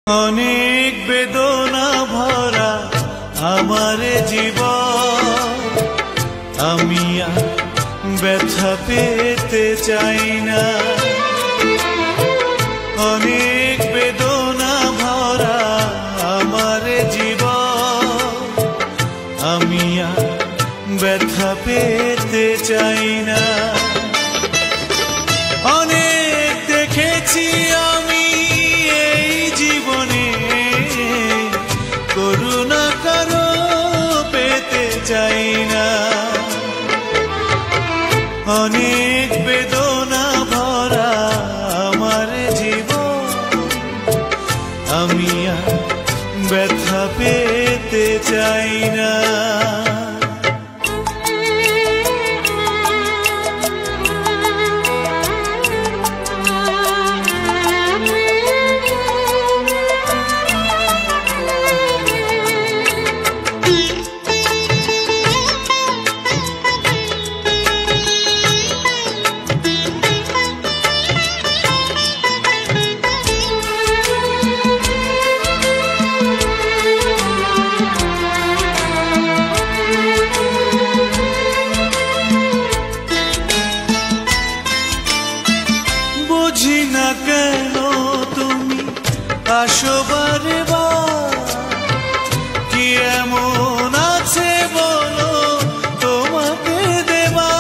অনেক বেদনা ভরা আমার জীবন, আমি আর ব্যথা পেতে চাই না। অনেক বেদনা ভরা আমার জীবন, আমি আর ব্যথা পেতে চাই না। অনেক দেখেছি আমি এই জীবনে, করুণা কারো পেতে চাই না। অনেক বেদনা ভরা আমার জীবন, আমি আর ব্যথা পেতে চাই না। বুঝি না কেন তুমি আসো বারে বার, কি এমন আছে বলো তোমাকে দেবা।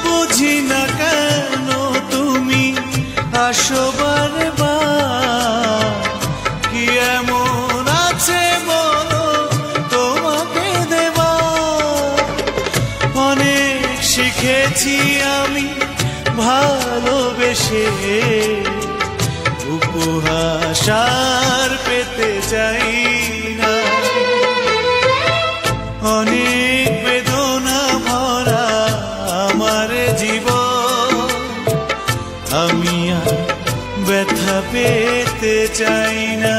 বুঝি না কেন তুমি আসো বারে বার, কি এমন আছে বলো তোমাকে দেবা। অনেক শিখেছি আমি ভালোবেসে, উপহাস আর পেতে চাই না। অনেক বেদনা ভরা আমার জীবন, আমি আর ব্যথা পেতে চাই না।